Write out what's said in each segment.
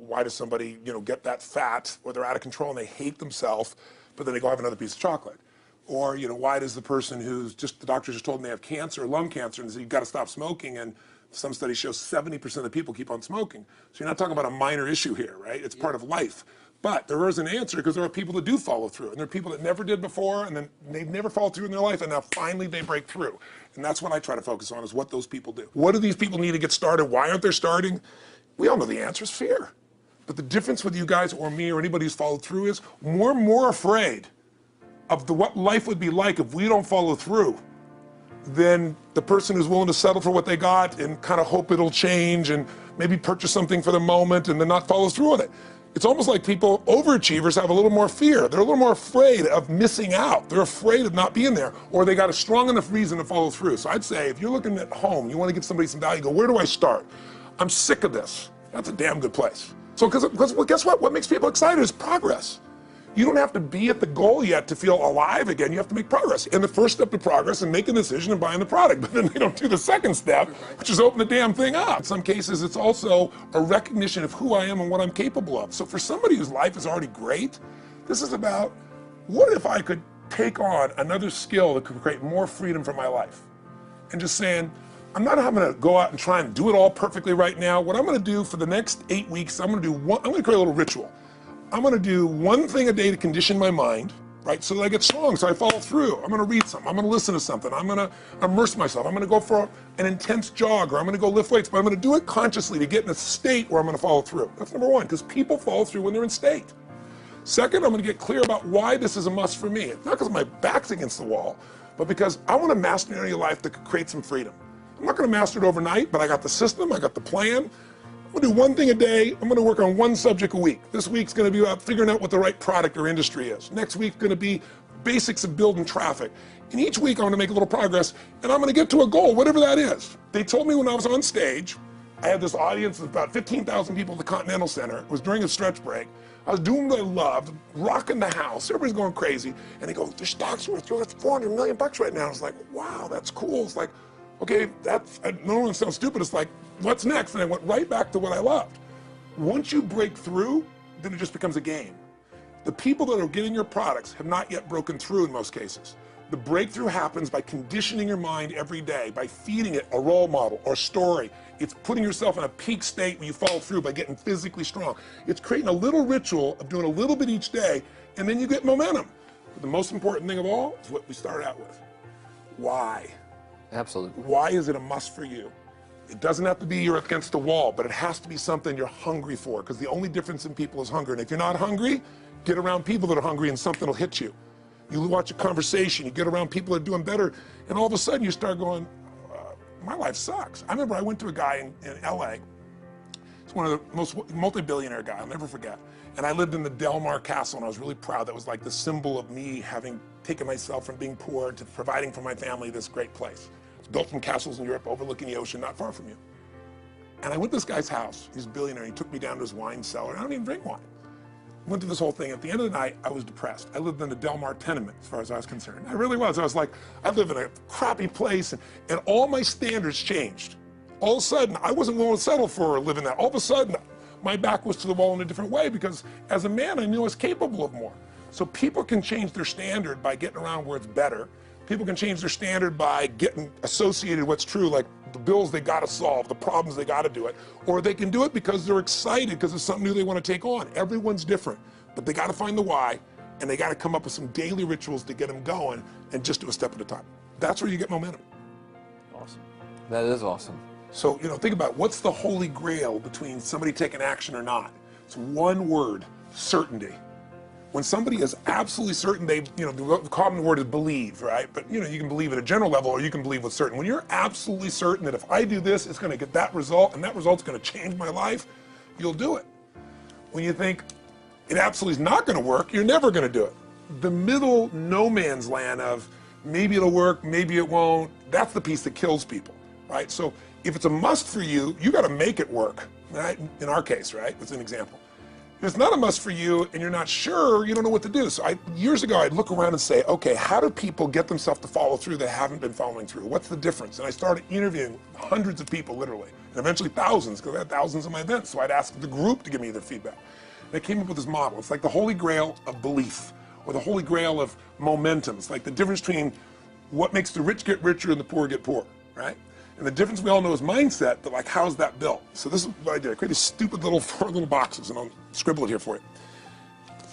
why does somebody, get that fat, or they're out of control and they hate themselves, but then they go have another piece of chocolate? Or, why does the person who's the doctor just told them they have cancer, lung cancer, and said, you've got to stop smoking, and some studies show 70% of people keep on smoking. So you're not talking about a minor issue here, right? It's part of life. But there is an answer, because there are people that do follow through, and there are people that never did before, and then they've never followed through in their life, and now finally they break through. And that's what I try to focus on, is what those people do. What do these people need to get started? Why aren't they starting? We all know the answer is fear. But the difference with you guys or me or anybody who's followed through is we're more afraid of what life would be like if we don't follow through than the person who's willing to settle for what they got and kind of hope it'll change and maybe purchase something for the moment and then not follow through on it. It's almost like people, overachievers, have a little more fear. They're a little more afraid of missing out. They're afraid of not being there, or they got a strong enough reason to follow through. So I'd say, if you're looking at home, you want to give somebody some value, go, where do I start? I'm sick of this. That's a damn good place. So, because guess what? What makes people excited is progress. You don't have to be at the goal yet to feel alive again. You have to make progress. And the first step to progress is making a decision and buying the product. But then they don't do the second step, which is open the damn thing up. In some cases, it's also a recognition of who I am and what I'm capable of. So for somebody whose life is already great, this is about, what if I could take on another skill that could create more freedom for my life? And just saying, I'm not going to go out and try and do it all perfectly right now. What I'm going to do for the next 8 weeks, I'm going to create a little ritual. I'm going to do one thing a day to condition my mind, right, so that I get strong, so I follow through. I'm going to read something. I'm going to listen to something. I'm going to immerse myself. I'm going to go for an intense jog, or I'm going to go lift weights, but I'm going to do it consciously to get in a state where I'm going to follow through. That's number one, because people follow through when they're in state. Second, I'm going to get clear about why this is a must for me. It's not because my back's against the wall, but because I want to master an area of life that could create some freedom. I'm not going to master it overnight, but I got the system, I got the plan. I'm going to do one thing a day. I'm going to work on one subject a week. This week's going to be about figuring out what the right product or industry is. Next week's going to be basics of building traffic. And each week I'm going to make a little progress, and I'm going to get to a goal, whatever that is. They told me when I was on stage, I had this audience of about 15,000 people at the Continental Center. It was during a stretch break. I was doing what I loved, rocking the house. Everybody's going crazy. And they go, the stock's worth $400 million right now. I was like, wow, that's cool. It's like, okay, I don't want to sound stupid. It's like, what's next? And I went right back to what I loved. Once you break through, then it just becomes a game. The people that are getting your products have not yet broken through in most cases. The breakthrough happens by conditioning your mind every day, by feeding it a role model or story. It's putting yourself in a peak state where you follow through by getting physically strong. It's creating a little ritual of doing a little bit each day, and then you get momentum. But the most important thing of all is what we started out with. Why? Absolutely. Why is it a must for you? It doesn't have to be you're against the wall, but it has to be something you're hungry for, because the only difference in people is hunger. And if you're not hungry, get around people that are hungry and something will hit you. You watch a conversation, you get around people that are doing better, and all of a sudden you start going, my life sucks. I remember I went to a guy in LA. He's one of the most multi-billionaire guys, I'll never forget. And I lived in the Del Mar Castle, and I was really proud. That was like the symbol of me having taken myself from being poor to providing for my family this great place. It's built from castles in Europe overlooking the ocean, not far from you. And I went to this guy's house. He's a billionaire. He took me down to his wine cellar. I don't even drink wine. Went to this whole thing. At the end of the night, I was depressed. I lived in the Del Mar tenement, as far as I was concerned. I really was. I was like, I live in a crappy place, and all my standards changed. All of a sudden, I wasn't willing to settle for living that. All of a sudden, my back was to the wall in a different way, because as a man, I knew I was capable of more. So people can change their standard by getting around where it's better. People can change their standard by getting associated with what's true, like the bills they got to solve, the problems they got to do it. Or they can do it because they're excited, because it's something new they want to take on. Everyone's different, but they got to find the why, and they got to come up with some daily rituals to get them going, and just do a step at a time. That's where you get momentum. Awesome. That is awesome. So, think about what's the holy grail between somebody taking action or not. It's one word: certainty. When somebody is absolutely certain, the common word is believe, right? But you can believe at a general level, or you can believe with certain. When you're absolutely certain that if I do this, it's going to get that result, and that result's going to change my life, you'll do it. When you think it absolutely is not going to work, you're never going to do it. The middle no man's land of maybe it'll work, maybe it won't, that's the piece that kills people, right? So if it's a must for you, you got to make it work, right? In our case, right? It's an example. If it's not a must for you and you're not sure, you don't know what to do. So years ago, I'd look around and say, okay, how do people get themselves to follow through that haven't been following through? What's the difference? And I started interviewing hundreds of people, literally, and eventually thousands, because I had thousands of my events. So I'd ask the group to give me their feedback. And I came up with this model. It's like the holy grail of belief, or the holy grail of momentum. It's like the difference between what makes the rich get richer and the poor get poor, right? And the difference we all know is mindset, but like, how's that built? So this is what I did. I created stupid little 4 little boxes, and I'll scribble it here for you.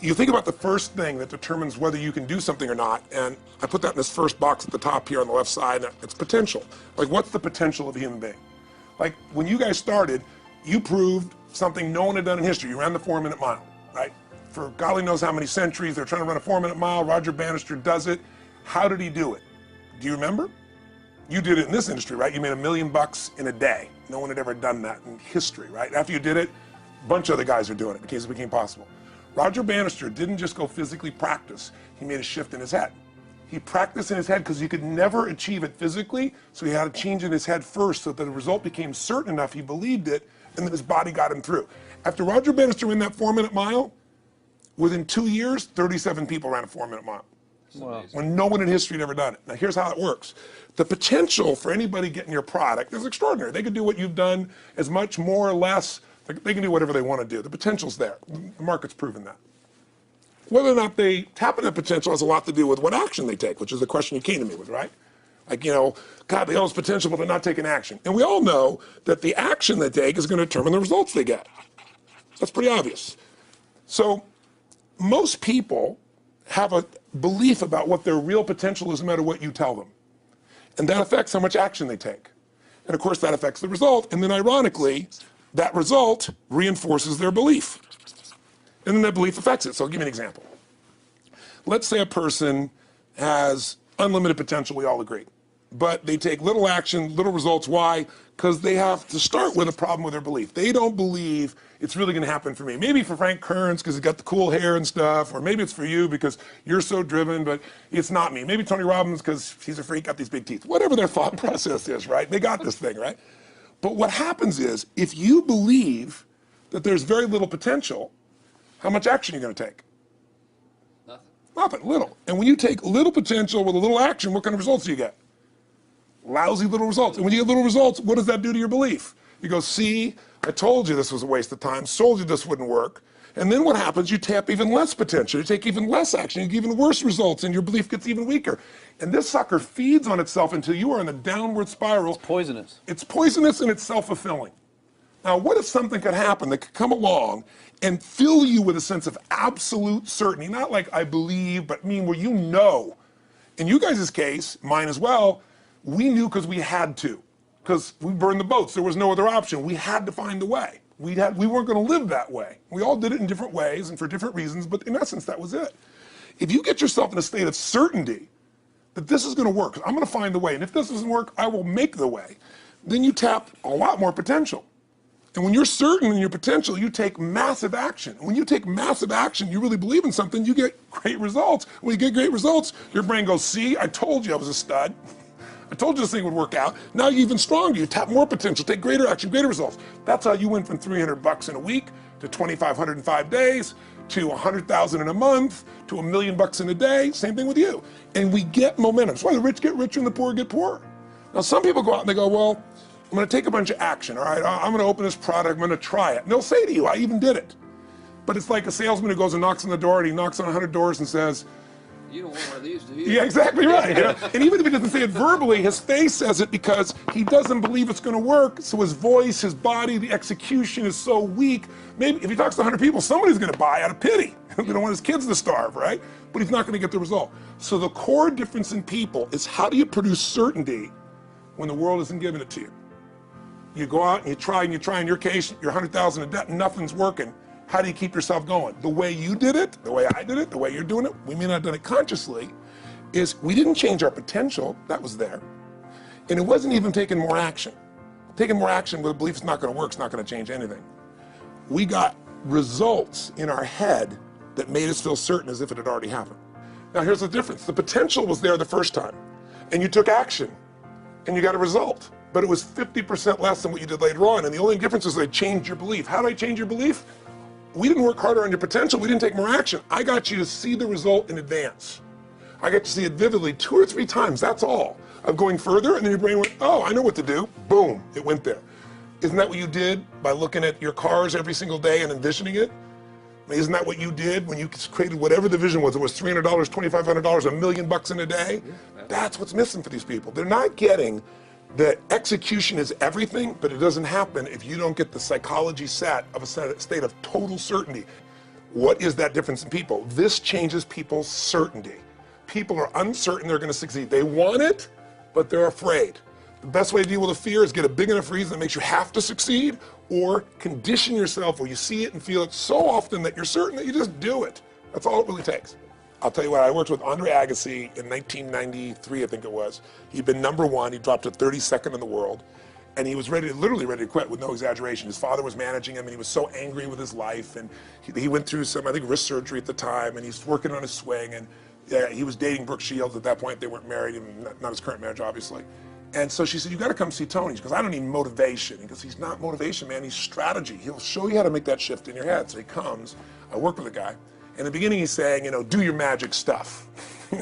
You think about the first thing that determines whether you can do something or not, and I put that in this first box at the top here on the left side, and it's potential. Like, what's the potential of a human being? Like, when you guys started, you proved something no one had done in history. You ran the 4-minute mile, right? For golly knows how many centuries, they're trying to run a 4-minute mile. Roger Bannister does it. How did he do it? Do you remember? You did it in this industry, right? You made $1 million in a day. No one had ever done that in history, right? After you did it, a bunch of other guys are doing it because it became possible. Roger Bannister didn't just go physically practice. He made a shift in his head. He practiced in his head because he could never achieve it physically, so he had to change in his head first so that the result became certain enough he believed it, and then his body got him through. After Roger Bannister ran that 4-minute mile, within 2 years, 37 people ran a 4-minute mile. Wow. When no one in history had ever done it. Now here's how it works. The potential for anybody getting your product is extraordinary. They could do what you've done as much, more or less. They can do whatever they want to do. The potential's there. The market's proven that. Whether or not they tap into that potential has a lot to do with what action they take, which is the question you came to me with, right? Like, you know, God, they all have potential, but they're not taking action. And we all know that the action they take is going to determine the results they get. That's pretty obvious. So most people have a belief about what their real potential is no matter what you tell them. And that affects how much action they take. And of course that affects the result. And then ironically, that result reinforces their belief. And then that belief affects it. So I'll give you an example. Let's say a person has unlimited potential, we all agree. But they take little action, little results. Why? Because they have to start with a problem with their belief. They don't believe it's really going to happen for me. Maybe for Frank Kearns because he's got the cool hair and stuff, or maybe it's for you because you're so driven, but it's not me. Maybe Tony Robbins because he's a freak, got these big teeth. Whatever their thought process is, right? They got this thing, right? But what happens is, if you believe that there's very little potential, how much action are you going to take? Nothing. Nothing, little. And when you take little potential with a little action, what kind of results do you get? Lousy little results. And when you get little results, what does that do to your belief? You go, see, I told you this was a waste of time, told you this wouldn't work. And then what happens? You tap even less potential, you take even less action, you get even worse results, and your belief gets even weaker. And this sucker feeds on itself until you are in the downward spiral. It's poisonous. It's poisonous and it's self-fulfilling. Now, what if something could happen that could come along and fill you with a sense of absolute certainty? Not like I believe, but mean where you know. In you guys' case, mine as well, we knew because we had to. Because we burned the boats. There was no other option. We had to find a way. We weren't going to live that way. We all did it in different ways and for different reasons, but in essence, that was it. If you get yourself in a state of certainty that this is going to work, I'm going to find the way, and if this doesn't work, I will make the way, then you tap a lot more potential. And when you're certain in your potential, you take massive action. When you take massive action, you really believe in something, you get great results. When you get great results, your brain goes, see, I told you I was a stud. I told you this thing would work out. Now you're even stronger. You tap more potential, take greater action, greater results. That's how you went from $300 in a week to $2,500 in 5 days to $100,000 in a month to $1 million in a day. Same thing with you. And we get momentum. That's why the rich get richer and the poor get poorer. Now some people go out and they go, well, I'm going to take a bunch of action. All right, I'm going to open this product. I'm going to try it. And they'll say to you, I even did it. But it's like a salesman who goes and knocks on the door, and he knocks on 100 doors and says, you don't want one of these, do you? yeah, exactly right. You know? And even if he doesn't say it verbally, his face says it because he doesn't believe it's going to work. So his voice, his body, the execution is so weak. Maybe if he talks to 100 people, somebody's going to buy out of pity. They don't want his kids to starve, right? But he's not going to get the result. So the core difference in people is, how do you produce certainty when the world isn't giving it to you? You go out and you try and you try. In your case, you're 100,000 in debt and nothing's working. How do you keep yourself going? The way you did it, the way I did it, the way you're doing it, we may not have done it consciously, is we didn't change our potential. That was there. And it wasn't even taking more action. Taking more action with a belief it's not going to work, it's not going to change anything. We got results in our head that made us feel certain as if it had already happened. Now here's the difference. The potential was there the first time, and you took action, and you got a result. But it was 50% less than what you did later on, and the only difference is they changed your belief. How do I change your belief? we didn't work harder on your potential, we didn't take more action. I got you to see the result in advance. I got to see it vividly 2 or 3 times, that's all. Of going further, and then your brain went, oh, I know what to do. Boom, it went there. Isn't that what you did by looking at your cars every single day and envisioning it? I mean, isn't that what you did when you created whatever the vision was? It was $300, $2,500, $1 million in a day? That's what's missing for these people. They're not getting that execution is everything, but it doesn't happen if you don't get the psychology set of a state of total certainty. What is that difference in people? This changes people's certainty. People are uncertain they're going to succeed. They want it, but they're afraid. The best way to deal with a fear is get a big enough reason that makes you have to succeed, or condition yourself where you see it and feel it so often that you're certain that you just do it. That's all it really takes. I'll tell you what, I worked with Andre Agassi in 1993, I think it was. He'd been #1, he dropped to 32nd in the world, and he was literally ready to quit with no exaggeration. His father was managing him, and he was so angry with his life, and he went through some, I think, wrist surgery at the time, and he's working on his swing, and he was dating Brooke Shields at that point. They weren't married, and not his current marriage, obviously. And so she said, you gotta come see Tony. She goes, I don't need motivation. He goes, he's not motivation, man, he's strategy. He'll show you how to make that shift in your head. So he comes, I work with a guy. In the beginning he's saying, do your magic stuff.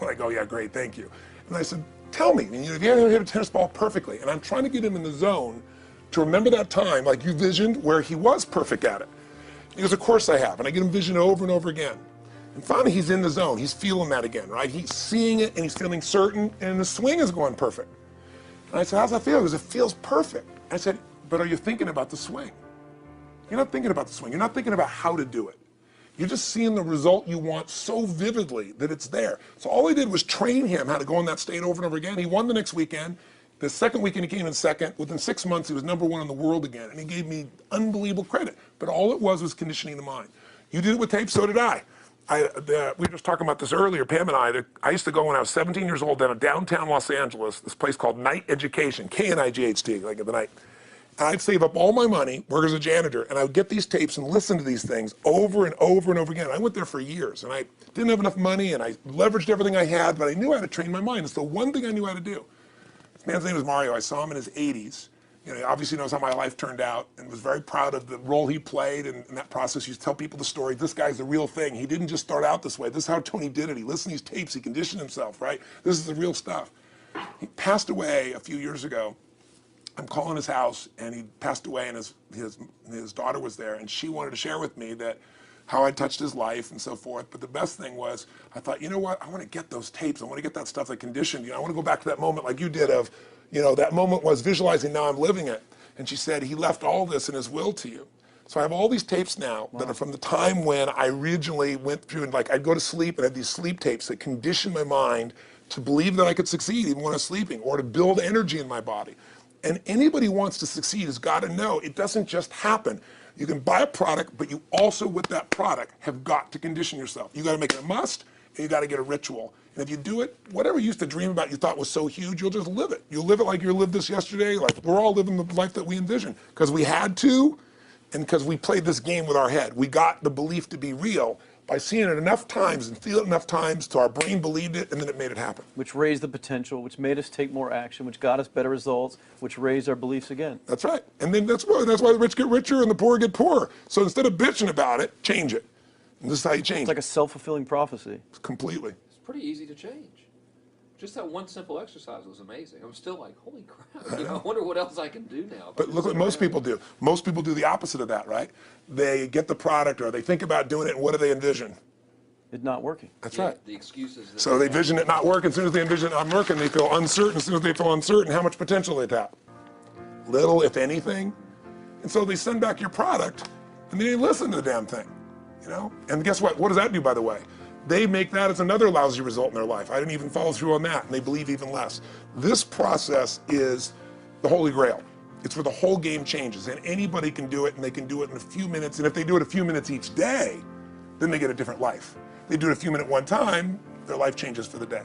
Like, oh yeah, great, thank you. And I said, tell me, if you ever hit a tennis ball perfectly, and I'm trying to get him in the zone to remember that time, like you visioned, where he was perfect at it. He goes, of course I have. And I get him vision over and over again. And finally he's in the zone, he's feeling that again, right? He's seeing it and he's feeling certain, and the swing is going perfect. And I said, how's that feel? He goes, it feels perfect. I said, but are you thinking about the swing? You're not thinking about the swing. You're not thinking about how to do it. You're just seeing the result you want so vividly that it's there. So all I did was train him how to go in that state over and over again. He won the next weekend. The second weekend he came in second. Within 6 months he was #1 in the world again. And he gave me unbelievable credit. But all it was conditioning the mind. You did it with tape, so did I. We were just talking about this earlier, Pam and I used to go when I was 17 years old down in downtown Los Angeles, this place called Night Education, K-N-I-G-H-T, like at the night. And I'd save up all my money, work as a janitor, and I would get these tapes and listen to these things over and over and over again. I went there for years, and I didn't have enough money, and I leveraged everything I had, but I knew how to train my mind. It's the one thing I knew how to do. This man's name was Mario. I saw him in his 80s. He obviously knows how my life turned out and was very proud of the role he played in that process. He used to tell people the story. This guy's the real thing. He didn't just start out this way. This is how Tony did it. He listened to these tapes. He conditioned himself, right? This is the real stuff. He passed away a few years ago. I'm calling his house, and he passed away, and his daughter was there, and she wanted to share with me that how I touched his life and so forth. But the best thing was, I thought, you know what? I want to get those tapes. I want to get that stuff that conditioned. I want to go back to that moment like you did of, that moment was visualizing, now I'm living it. And she said, he left all this in his will to you. So I have all these tapes now that are from the time when I originally went through, and like I'd go to sleep and I had these sleep tapes that conditioned my mind to believe that I could succeed even when I was sleeping, or to build energy in my body. And anybody who wants to succeed has got to know it doesn't just happen. You can buy a product, but you also, with that product, have got to condition yourself. You got to make it a must, and you got to get a ritual. And if you do it, whatever you used to dream about you thought was so huge, you'll just live it. You'll live it like you lived this yesterday, like we're all living the life that we envisioned. Because we had to, and because we played this game with our head. We got the belief to be real by seeing it enough times and feel it enough times till our brain believed it, and then it made it happen. Which raised the potential, which made us take more action, which got us better results, which raised our beliefs again. That's right. And then that's why the rich get richer and the poor get poorer. So instead of bitching about it, change it. And this is how you change it. It's like a self-fulfilling prophecy. Completely. It's pretty easy to change. Just that one simple exercise was amazing. I'm still like, holy crap, I wonder what else I can do now. But look what most people do. Most people do the opposite of that, right? They get the product, or they think about doing it, and what do they envision? It's not working. That's right. The excuses. So they vision it not working. As soon as they envision it not working, they feel uncertain. As soon as they feel uncertain, how much potential they tap? Little, if anything. And so they send back your product, and they didn't listen to the damn thing, And guess what? What does that do, by the way? They make that as another lousy result in their life. I didn't even follow through on that, and they believe even less. This process is the holy grail. It's where the whole game changes, and anybody can do it, and they can do it in a few minutes. And if they do it a few minutes each day, then they get a different life. They do it a few minutes one time, their life changes for the day.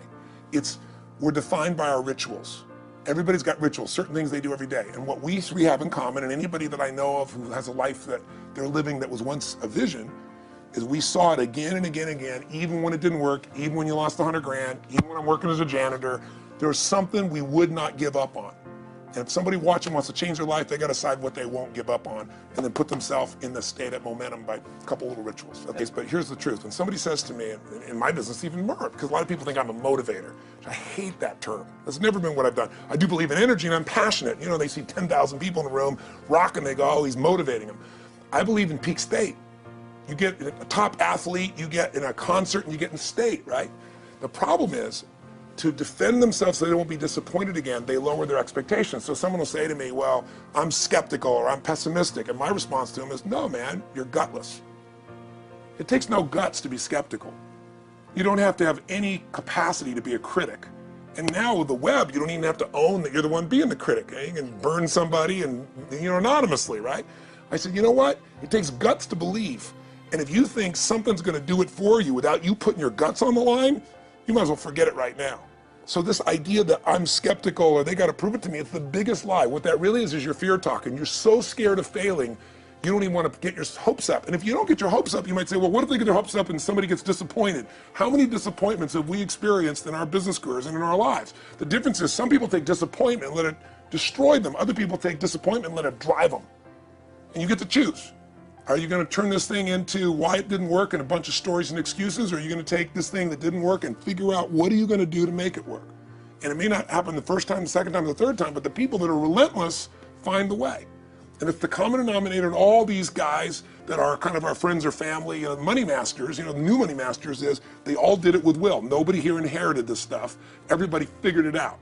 We're defined by our rituals. Everybody's got rituals, certain things they do every day. And what we three have in common, and anybody that I know of who has a life that they're living that was once a vision, is we saw it again and again and again, even when it didn't work, even when you lost 100 grand, even when I'm working as a janitor, there was something we would not give up on. And if somebody watching wants to change their life, they got to decide what they won't give up on and then put themselves in the state of momentum by a couple little rituals. Okay, but here's the truth. When somebody says to me, in my business even more, because a lot of people think I'm a motivator. I hate that term. That's never been what I've done. I do believe in energy and I'm passionate. You know, they see 10,000 people in a room rocking, they go, oh, he's motivating them. I believe in peak state. You get a top athlete, you get in a concert, and you get in state, right? The problem is, to defend themselves so they won't be disappointed again, they lower their expectations. So someone will say to me, well, I'm skeptical or I'm pessimistic. And my response to them is, no, man, you're gutless. It takes no guts to be skeptical. You don't have to have any capacity to be a critic. And now with the web, you don't even have to own that you're the one being the critic. You can burn somebody and, anonymously, right? I said, you know what? It takes guts to believe. And if you think something's going to do it for you without you putting your guts on the line, you might as well forget it right now. So this idea that I'm skeptical or they got to prove it to me, it's the biggest lie. What that really is your fear talking. You're so scared of failing, you don't even want to get your hopes up. And if you don't get your hopes up, you might say, well, what if they get their hopes up and somebody gets disappointed? How many disappointments have we experienced in our business careers and in our lives? The difference is some people take disappointment and let it destroy them. Other people take disappointment and let it drive them. And you get to choose. Are you going to turn this thing into why it didn't work and a bunch of stories and excuses, or are you going to take this thing that didn't work and figure out what are you going to do to make it work? And it may not happen the first time, the second time, the third time, but the people that are relentless find the way. And it's the common denominator in all these guys that are kind of our friends or family, money masters, the new money masters is they all did it with will. Nobody here inherited this stuff. Everybody figured it out.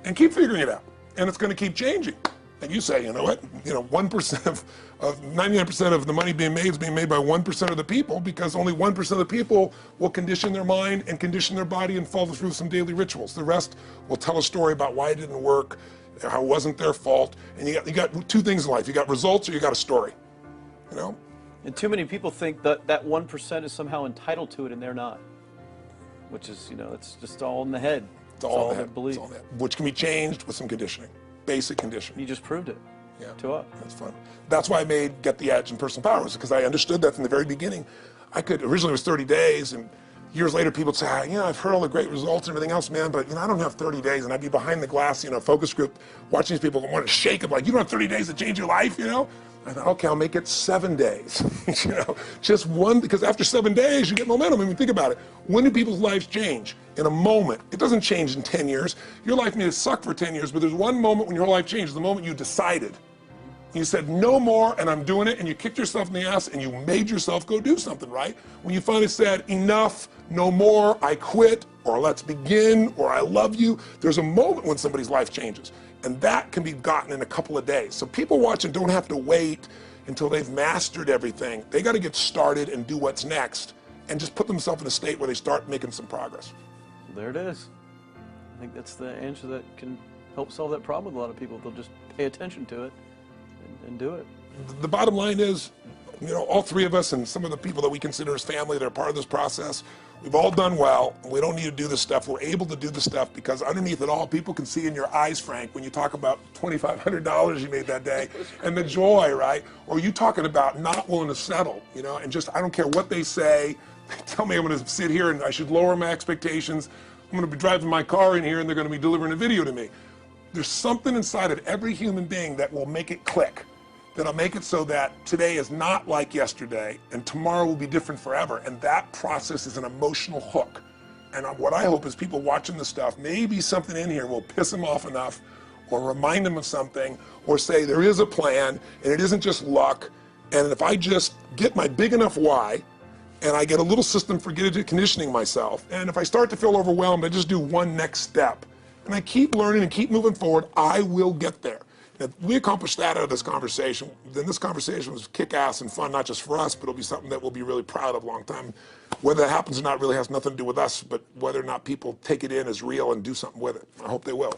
And keep figuring it out. And it's going to keep changing. And you say, you know what, 1% of 99% of the money being made is being made by 1% of the people, because only 1% of the people will condition their mind and condition their body and follow through some daily rituals. The rest will tell a story about why it didn't work, how it wasn't their fault. And you got two things in life. You got results or you got a story, And too many people think that that 1% is somehow entitled to it and they're not, which is, it's just all in the head. It's all in the head. Belief. It's all in the head, which can be changed with some conditioning. Basic conditioning. You just proved it. Yeah, to us. That's fun. That's why I made Get the Edge and Personal Power, because I understood that from the very beginning. Originally it was 30 days, and years later people would say, I've heard all the great results and everything else, man, but I don't have 30 days, and I'd be behind the glass, focus group, watching these people want to shake them, like, you don't have 30 days to change your life, I thought, okay, I'll make it 7 days, just one, because after 7 days you get momentum. I mean, think about it. When do people's lives change? In a moment. It doesn't change in 10 years. Your life may have sucked for 10 years, but there's one moment when your whole life changes, the moment you decided. You said, no more, and I'm doing it, and you kicked yourself in the ass, and you made yourself go do something, right? When you finally said, enough, no more, I quit, or let's begin, or I love you, there's a moment when somebody's life changes. And that can be gotten in a couple of days. So people watching don't have to wait until they've mastered everything. They got to get started and do what's next, and just put themselves in a state where they start making some progress. There it is. I think that's the answer that can help solve that problem with a lot of people. They'll just pay attention to it and do it. The bottom line is, all three of us and some of the people that we consider as family that are part of this process, we've all done well. We don't need to do this stuff. We're able to do this stuff because underneath it all, people can see in your eyes, Frank, when you talk about $2,500 you made that day and the joy, right? Or you talking about not willing to settle, and just, I don't care what they say. They tell me I'm going to sit here and I should lower my expectations. I'm going to be driving my car in here and they're going to be delivering a video to me. There's something inside of every human being that will make it click. That'll make it so that today is not like yesterday and tomorrow will be different forever. And that process is an emotional hook. And what I hope is people watching this stuff, maybe something in here will piss them off enough or remind them of something or say there is a plan and it isn't just luck. And if I just get my big enough why and I get a little system for conditioning myself, and if I start to feel overwhelmed, I just do one next step. And I keep learning and keep moving forward, I will get there. If we accomplish that out of this conversation, then this conversation was kick-ass and fun, not just for us, but it'll be something that we'll be really proud of a long time. Whether that happens or not really has nothing to do with us, but whether or not people take it in as real and do something with it. I hope they will.